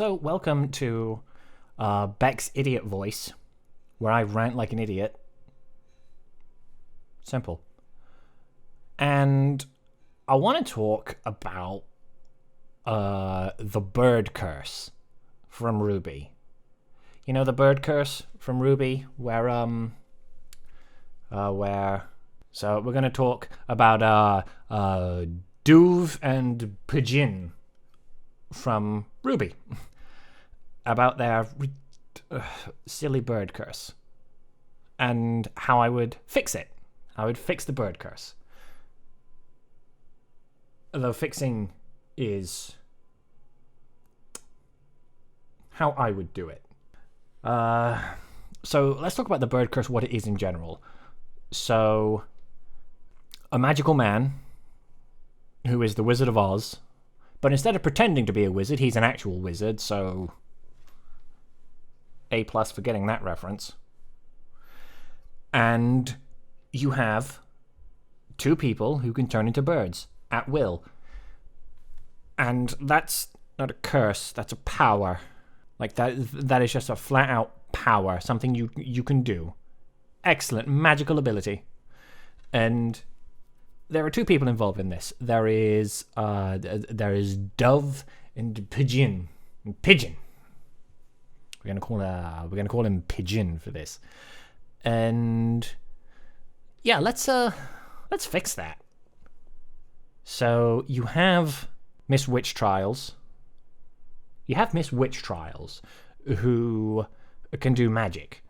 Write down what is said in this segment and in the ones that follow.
So, welcome to Becks' Idiot Voice, where I rant like an idiot. Simple. And I want to talk about the bird curse from RWBY. You know the bird curse from RWBY, So we're going to talk about Duve and Pigeon from RWBY. About their silly bird curse. And how I would fix it. I would fix the bird curse. The fixing is how I would do it. So let's talk about the bird curse, what it is in general. So, a magical man who is the Wizard of Oz, but instead of pretending to be a wizard, he's an actual wizard, so A+ for getting that reference. And you have two people who can turn into birds at will. And that's not a curse, that's a power. Like that is just a flat out power, something you can do. Excellent magical ability. And there are two people involved in this. There is Dove and Pigeon. Pigeon. We're gonna call him Pigeon for this. And yeah, let's fix that. So you have Miss Witch Trials. You have Miss Witch Trials, who can do magic,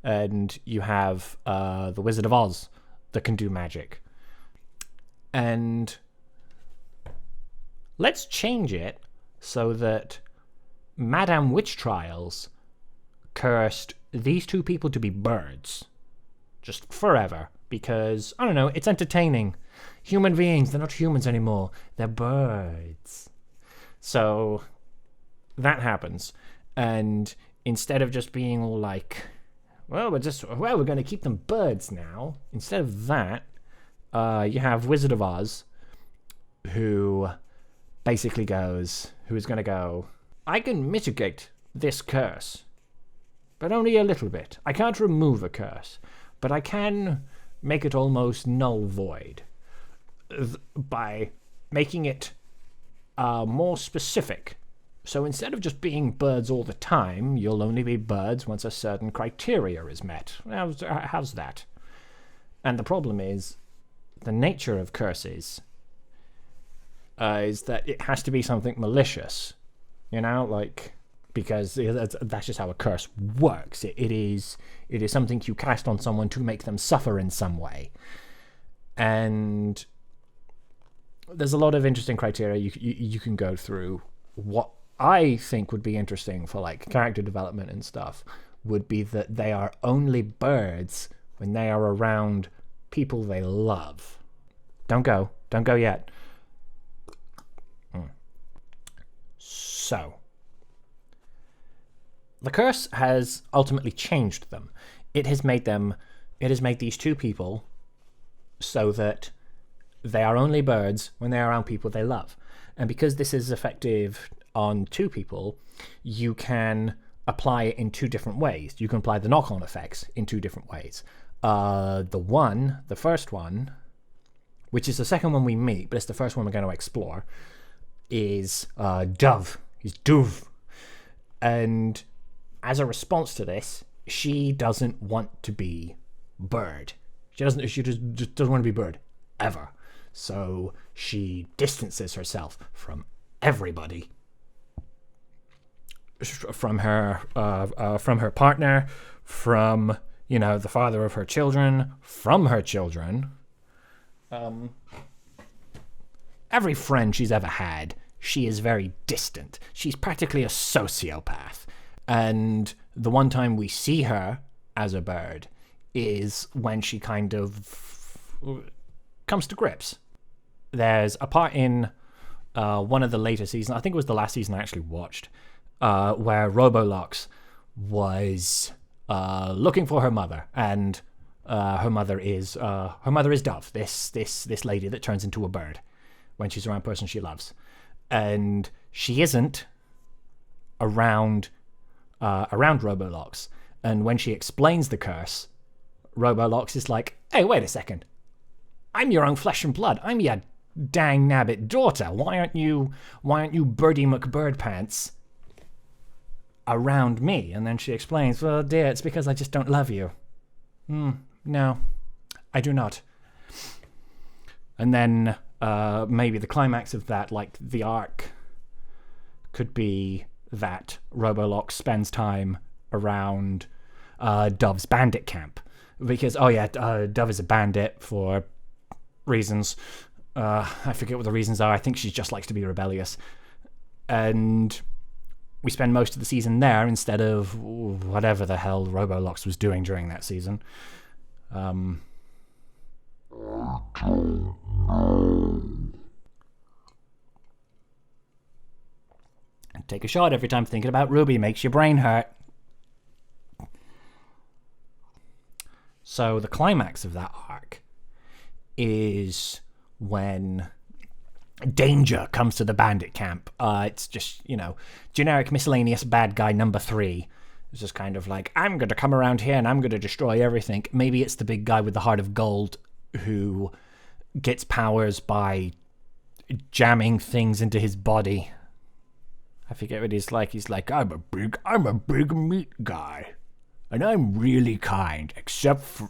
and you have the Wizard of Oz that can do magic. And let's change it so that Madame Witch Trials cursed these two people to be birds. Just forever. Because, I don't know, it's entertaining. Human beings, they're not humans anymore. They're birds. So, that happens. And instead of just being all like, we're going to keep them birds now. Instead of that, you have Wizard of Oz, who basically is going to go, I can mitigate this curse, but only a little bit. I can't remove a curse, but I can make it almost null void by making it more specific. So instead of just being birds all the time, you'll only be birds once a certain criteria is met. How's that? And the problem is, the nature of curses is that it has to be something malicious. You know, like, because that's just how a curse works. It is something you cast on someone to make them suffer in some way. And there's a lot of interesting criteria you can go through. What I think would be interesting for like character development and stuff would be that they are only birds when they are around people they love. Don't go yet. So, the curse has ultimately changed them. It has made these two people so that they are only birds when they are around people they love. And because this is effective on two people, you can apply it in two different ways. You can apply the knock-on effects in two different ways. The first one, which is the second one we meet, but it's the first one we're going to explore, is Dove. He's Duve. And as a response to this, she doesn't want to be bird. She just doesn't want to be bird ever. So she distances herself from everybody, from her partner, from the father of her children, from her children, every friend she's ever had. She is very distant. She's practically a sociopath. And the one time we see her as a bird is when she kind of comes to grips. There's a part in one of the later seasons, I think it was the last season I actually watched, where Robolox was looking for her mother, and her mother is Dove, this lady that turns into a bird when she's around a person she loves. And she isn't around Robolox. And when she explains the curse, Robolox is like, hey, wait a second. I'm your own flesh and blood. I'm your dang nabbit daughter. Why aren't you Birdie McBirdpants around me? And then she explains, well, dear, it's because I just don't love you. No, I do not. And then maybe the climax of that, like the arc, could be that Robolox spends time around Dove's bandit camp. Because, Dove is a bandit for reasons. I forget what the reasons are. I think she just likes to be rebellious. And we spend most of the season there instead of whatever the hell Robolox was doing during that season. Take a shot every time thinking about Ruby. Makes your brain hurt. So the climax of that arc is when danger comes to the bandit camp. It's just, generic miscellaneous bad guy number 3. It's just kind of like, I'm going to come around here and I'm going to destroy everything. Maybe it's the big guy with the heart of gold who gets powers by jamming things into his body. I forget what he's like. He's like, I'm a big meat guy. And I'm really kind,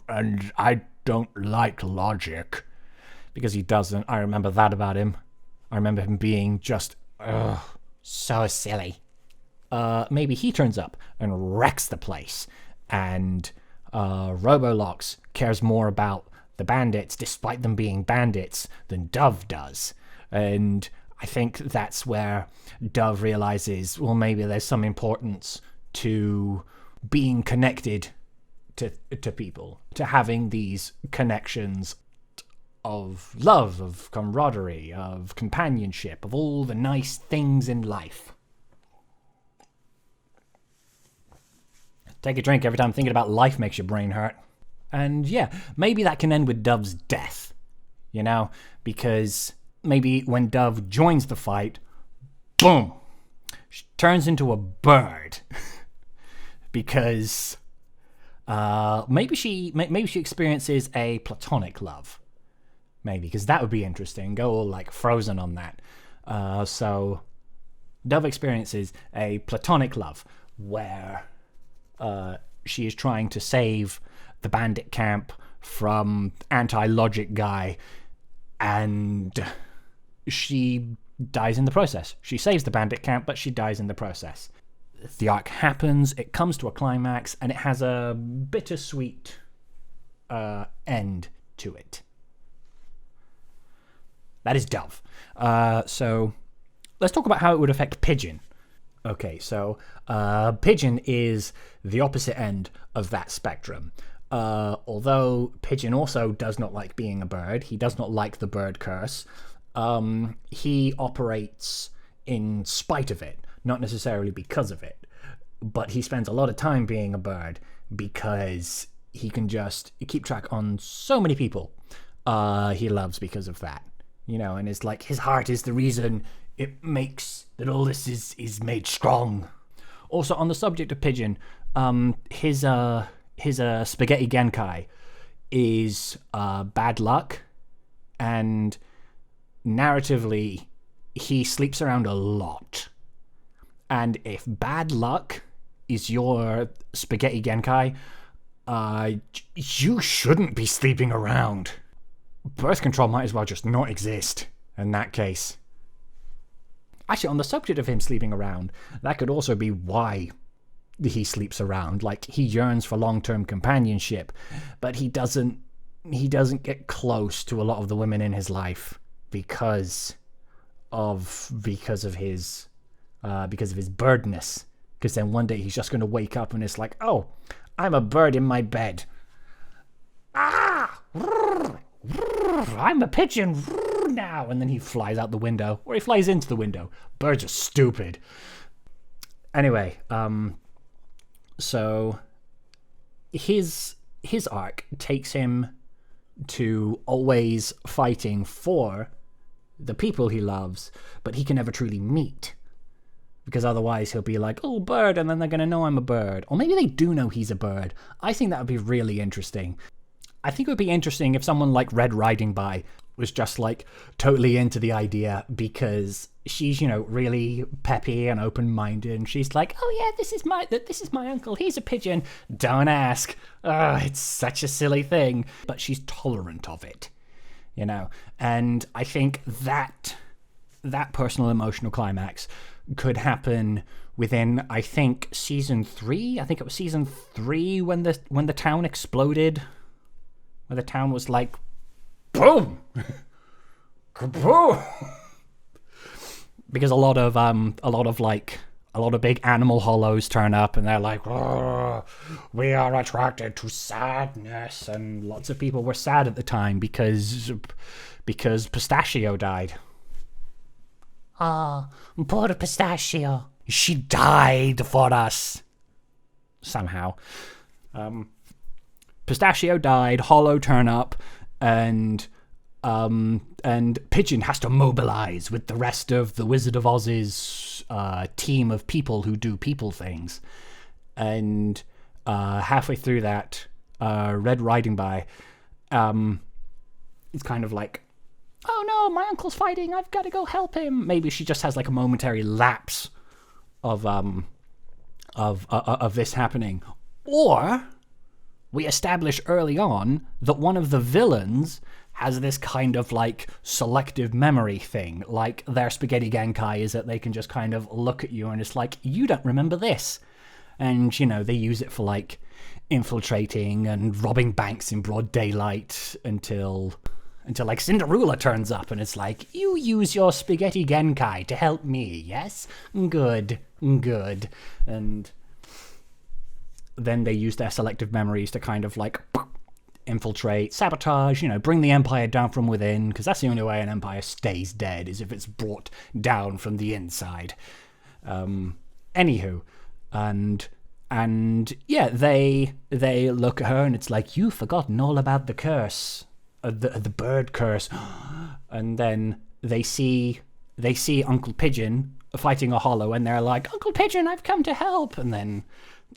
and I don't like logic. Because he doesn't. I remember that about him. I remember him being just, so silly. Maybe he turns up and wrecks the place. And Robolox cares more about the bandits, despite them being bandits, than Dove does. And I think that's where Dove realizes, well, maybe there's some importance to being connected to people, to having these connections of love, of camaraderie, of companionship, of all the nice things in life. Take a drink every time thinking about life makes your brain hurt. And yeah, maybe that can end with Dove's death, because maybe when Dove joins the fight, boom, she turns into a bird. Because maybe she experiences a platonic love, because that would be interesting. Go all like Frozen on that. So Dove experiences a platonic love where she is trying to save the bandit camp from anti-logic guy, and she dies in the process. She saves the bandit camp, but she dies in the process. The arc happens, it comes to a climax, and it has a bittersweet end to it. That is Dove. So let's talk about how it would affect Pigeon. Okay, so Pigeon is the opposite end of that spectrum. Although Pigeon also does not like being a bird, he does not like the bird curse, he operates in spite of it. Not necessarily because of it, but he spends a lot of time being a bird because he can just keep track on so many people he loves because of that, and it's like his heart is the reason it makes that all this is made strong. Also, on the subject of Pigeon, his spaghetti genkai is bad luck, and narratively he sleeps around a lot. And if bad luck is your spaghetti genkai, you shouldn't be sleeping around. Birth control might as well just not exist in that case. Actually, on the subject of him sleeping around, that could also be why he sleeps around. Like, he yearns for long-term companionship, but he doesn't get close to a lot of the women in his life because of his birdness. Because then one day he's just going to wake up and it's like, oh, I'm a bird in my bed. I'm a pigeon now. And then he flies out the window, or he flies into the window. Birds are stupid. Anyway, so his arc takes him to always fighting for the people he loves, but he can never truly meet. because otherwise he'll be like, oh, bird, and then they're going to know I'm a bird. Or maybe they do know he's a bird. I think that would be really interesting. I think it would be interesting if someone like Red Riding By was just like totally into the idea because she's, really peppy and open-minded, and she's like, oh yeah, this is my uncle, he's a pigeon. Don't ask. It's such a silly thing. But she's tolerant of it, And I think that personal emotional climax could happen within, I think, season 3. I think it was season 3 when the town exploded. Where the town was like, boom, kaboom, because a lot of big animal hollows turn up, and they're like, oh, we are attracted to sadness, and lots of people were sad at the time because Pistachio died. Poor Pistachio, she died for us somehow. Pistachio died, Hollow turn up, and Pigeon has to mobilize with the rest of the Wizard of Oz's team of people who do people things. And halfway through that, Red Riding By is kind of like, oh no, my uncle's fighting, I've got to go help him. Maybe she just has like a momentary lapse of this happening. Or we establish early on that one of the villains has this kind of like selective memory thing. Like their spaghetti genkai is that they can just kind of look at you and it's like, you don't remember this. And, they use it for like infiltrating and robbing banks in broad daylight until like Cinderella turns up and it's like, you use your spaghetti genkai to help me, yes? Good. And then they use their selective memories to kind of like infiltrate, sabotage, bring the empire down from within, because that's the only way an empire stays dead, is if it's brought down from the inside. Anywho, and yeah, they look at her and it's like, you've forgotten all about the curse, the bird curse. And then they see Uncle Pigeon fighting a hollow, and they're like, Uncle Pigeon, I've come to help. And then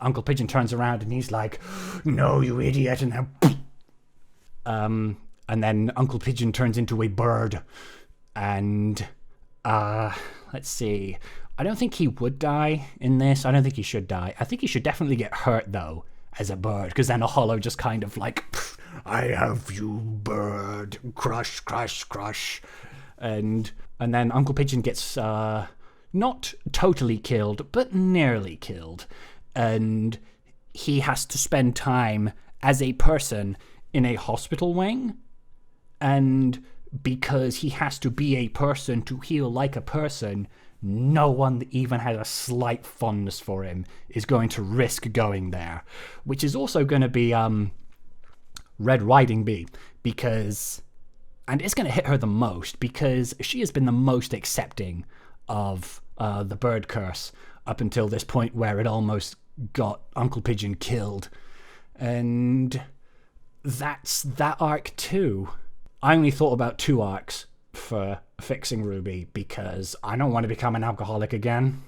Uncle Pigeon turns around and he's like, no, you idiot. And then Uncle Pigeon turns into a bird. And let's see, I don't think he would die in this. I don't think he should die. I think he should definitely get hurt though as a bird, because then a hollow just kind of like, I have you, bird, crush, crush, crush. And then Uncle Pigeon gets not totally killed, but nearly killed. And he has to spend time as a person in a hospital wing. And because he has to be a person to heal like a person, no one that even has a slight fondness for him is going to risk going there. Which is also going to be Red Riding Bee, because... and it's going to hit her the most, because she has been the most accepting of the bird curse up until this point where it almost got Uncle Pigeon killed. And that's that arc too. I only thought about 2 arcs for fixing Ruby because I don't want to become an alcoholic again.